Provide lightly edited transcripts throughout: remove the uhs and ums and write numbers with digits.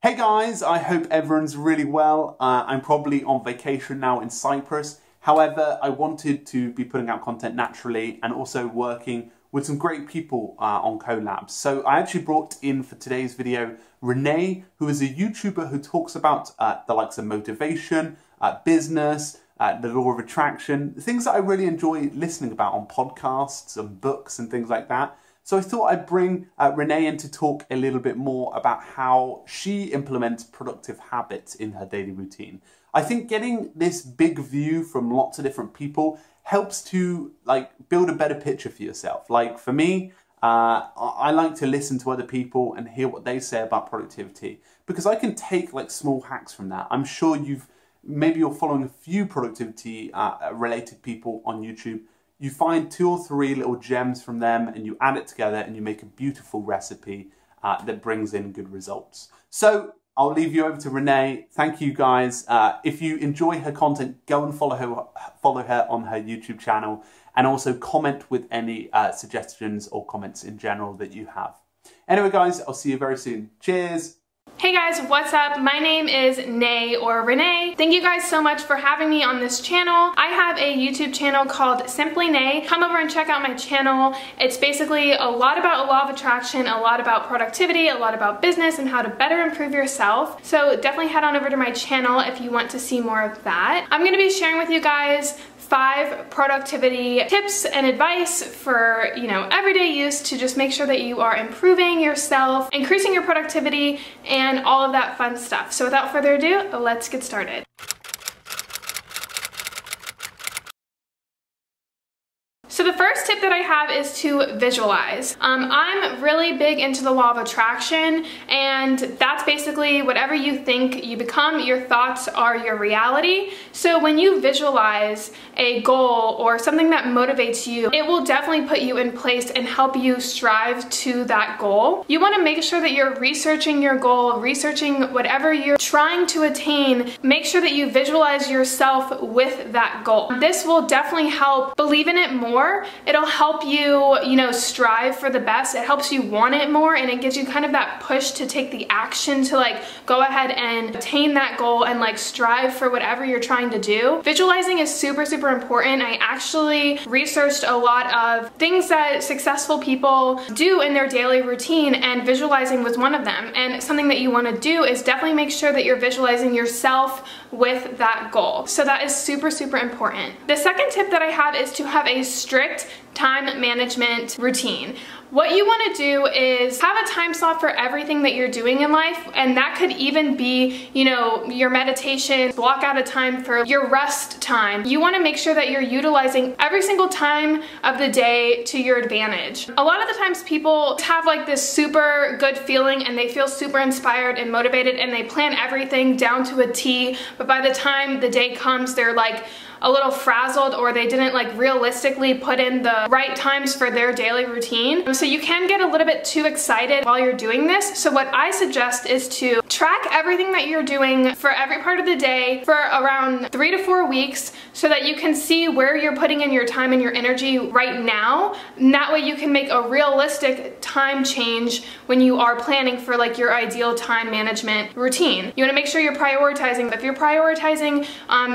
Hey guys, I hope everyone's really well. I'm probably on vacation now in Cyprus. However, I wanted to be putting out content naturally and also working with some great people on Collab. So I actually brought in for today's video Renee, who is a YouTuber who talks about the likes of motivation, business, the law of attraction, things that I really enjoy listening about on podcasts and books and things like that. So I thought I'd bring Renee in to talk a little bit more about how she implements productive habits in her daily routine. I think getting this big view from lots of different people helps to build a better picture for yourself. Like for me, I like to listen to other people and hear what they say about productivity because I can take small hacks from that. I'm sure maybe you're following a few productivity related people on YouTube. You find 2 or 3 little gems from them and you add it together and you make a beautiful recipe that brings in good results. So I'll leave you over to Renee. Thank you guys. If you enjoy her content, go and follow her on her YouTube channel and also comment with any suggestions or comments in general that you have. Anyway guys, I'll see you very soon. Cheers. Hey guys, what's up? My name is Nay or Renee. Thank you guys so much for having me on this channel. I have a YouTube channel called Simply Nay. Come over and check out my channel. It's basically a lot about law of attraction, a lot about productivity, a lot about business and how to better improve yourself. So definitely head on over to my channel if you want to see more of that. I'm gonna be sharing with you guys 5 productivity tips and advice for, everyday use to just make sure that you are improving yourself, increasing your productivity, and all of that fun stuff. So without further ado, let's get started. So the first tip that I have is to visualize. I'm really big into the law of attraction, and that's basically whatever you think you become, your thoughts are your reality. So when you visualize a goal or something that motivates you, it will definitely put you in place and help you strive to that goal. You want to make sure that you're researching your goal, researching whatever you're trying to attain. Make sure that you visualize yourself with that goal. This will definitely help believe in it more. It'll help you, strive for the best. It helps you want it more, and it gives you kind of that push to take the action to go ahead and attain that goal and strive for whatever you're trying to do. Visualizing is super, super important. I actually researched a lot of things that successful people do in their daily routine, and visualizing was one of them. And something that you want to do is definitely make sure that you're visualizing yourself with that goal. So that is super, super important. The second tip that I have is to have a strict time management routine. What you want to do is have a time slot for everything that you're doing in life, and that could even be, your meditation, block out a time for your rest time. You want to make sure that you're utilizing every single time of the day to your advantage. A lot of the times people have this super good feeling and they feel super inspired and motivated and they plan everything down to a T, but by the time the day comes, they're a little frazzled, or they didn't realistically put in the right times for their daily routine. So you can get a little bit too excited while you're doing this. So what I suggest is to track everything that you're doing for every part of the day for around 3 to 4 weeks so that you can see where you're putting in your time and your energy right now. And that way you can make a realistic time change when you are planning for your ideal time management routine. You want to make sure you're prioritizing. If you're prioritizing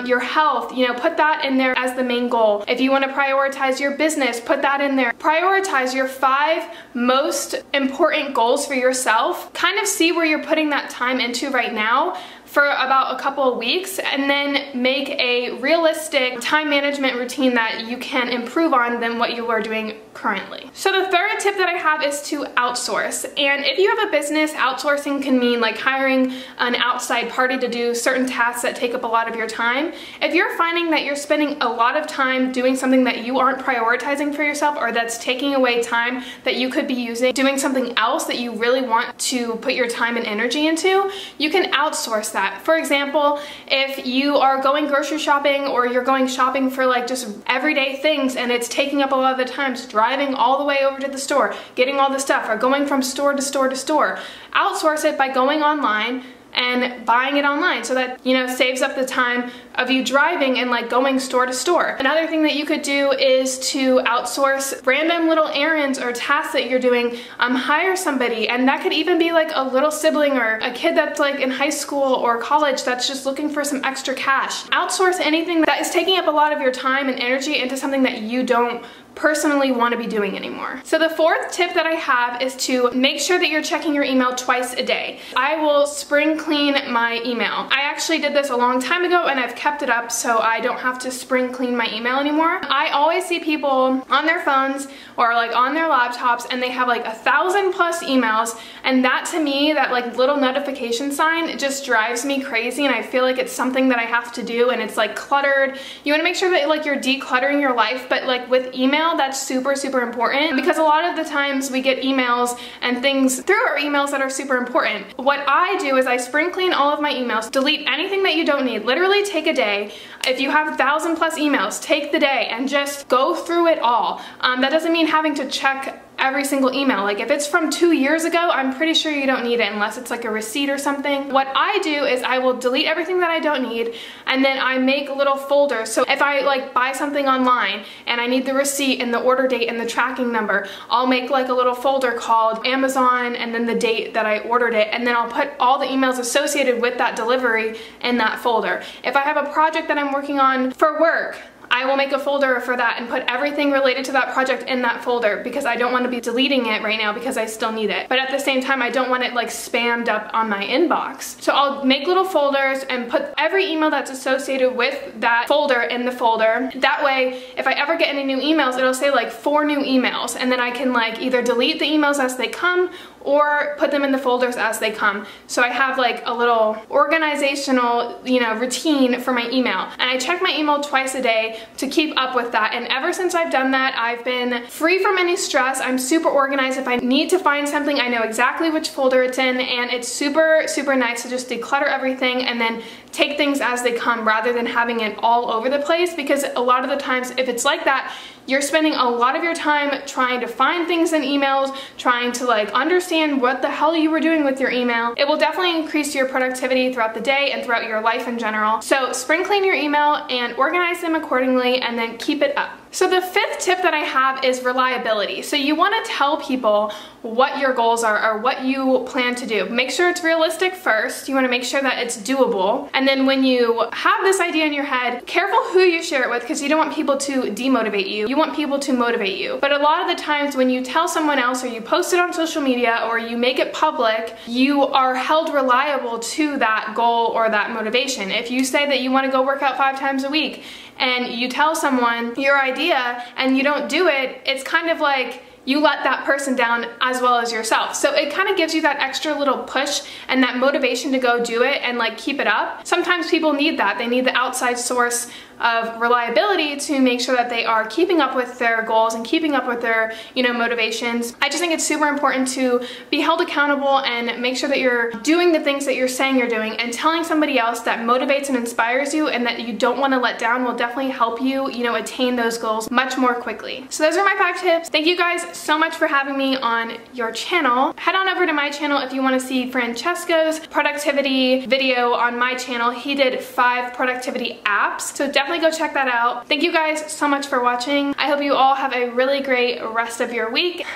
your health, put that in there as the main goal. If you want to prioritize your business, put that in there. Prioritize your 5 most important goals for yourself. Kind of see where you're putting that time into right now for about a couple of weeks, and then make a realistic time management routine that you can improve on than what you are doing currently. So the third tip that I have is to outsource. And if you have a business, outsourcing can mean hiring an outside party to do certain tasks that take up a lot of your time. If you're finding that you're spending a lot of time doing something that you aren't prioritizing for yourself, or that's taking away time that you could be using doing something else that you really want to put your time and energy into, you can outsource that. For example, if you are going grocery shopping, or you're going shopping for just everyday things and it's taking up a lot of the times, driving all the way over to the store, getting all the stuff, or going from store to store to store, outsource it by going online, and buying it online, so that, you know, saves up the time of you driving and like going store to store. Another thing that you could do is to outsource random little errands or tasks that you're doing. Hire somebody, and that could even be like a little sibling or a kid that's like in high school or college that's just looking for some extra cash. Outsource anything that is taking up a lot of your time and energy into something that you don't personally want to be doing anymore. So the fourth tip that I have is to make sure that you're checking your email twice a day. I will spring clean my email. I actually did this a long time ago and I've kept it up so I don't have to spring clean my email anymore. I always see people on their phones or like on their laptops and they have like 1,000+ emails, and that to me, that like little notification sign, just drives me crazy, and I feel like it's something that I have to do, and it's like cluttered. You want to make sure that like you're decluttering your life, but like with email, that's super important, because a lot of the times we get emails and things through our emails that are super important. What I do is I spring clean all of my emails, delete anything that you don't need. Literally take a day. If you have 1,000+ emails, take the day and just go through it all. That doesn't mean having to check every single email. Like if it's from 2 years ago, I'm pretty sure you don't need it unless it's like a receipt or something. What I do is I will delete everything that I don't need, and then I make little folders. So if I like buy something online and I need the receipt and the order date and the tracking number, I'll make like a little folder called Amazon and then the date that I ordered it, and then I'll put all the emails associated with that delivery in that folder. If I have a project that I'm working on for work, I will make a folder for that and put everything related to that project in that folder, because I don't want to be deleting it right now because I still need it. But at the same time, I don't want it like spammed up on my inbox. So I'll make little folders and put every email that's associated with that folder in the folder. That way, if I ever get any new emails, it'll say like 4 new emails, and then I can like either delete the emails as they come or put them in the folders as they come. So I have like a little organizational, you know, routine for my email. And I check my email twice a day to keep up with that. And ever since I've done that, I've been free from any stress. I'm super organized. If I need to find something, I know exactly which folder it's in, and it's super nice to just declutter everything and then take things as they come rather than having it all over the place, because a lot of the times if it's like that, you're spending a lot of your time trying to find things in emails, trying to like understand what the hell you were doing with your email. It will definitely increase your productivity throughout the day and throughout your life in general. So spring clean your email and organize them accordingly, and then keep it up. So the fifth tip that I have is reliability. So you want to tell people what your goals are or what you plan to do. Make sure it's realistic first. You want to make sure that it's doable. And then when you have this idea in your head, careful who you share it with, because you don't want people to demotivate you. You want people to motivate you. But a lot of the times when you tell someone else, or you post it on social media, or you make it public, you are held reliable to that goal or that motivation. If you say that you want to go work out 5 times a week, and you tell someone your idea and you don't do it, it's kind of like you let that person down as well as yourself. So it kind of gives you that extra little push and that motivation to go do it and like keep it up. Sometimes people need that. They need the outside source of reliability to make sure that they are keeping up with their goals and keeping up with their, you know, motivations. I just think it's super important to be held accountable and make sure that you're doing the things that you're saying you're doing, and telling somebody else that motivates and inspires you and that you don't want to let down will definitely help you, you know, attain those goals much more quickly. So those are my 5 tips. Thank you guys so much for having me on your channel. Head on over to my channel if you want to see Francesco's productivity video on my channel. He did 5 productivity apps, so definitely go check that out. Thank you guys so much for watching. I hope you all have a really great rest of your week.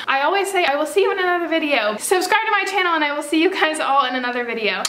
I always say I will see you in another video. Subscribe to my channel and I will see you guys all in another video.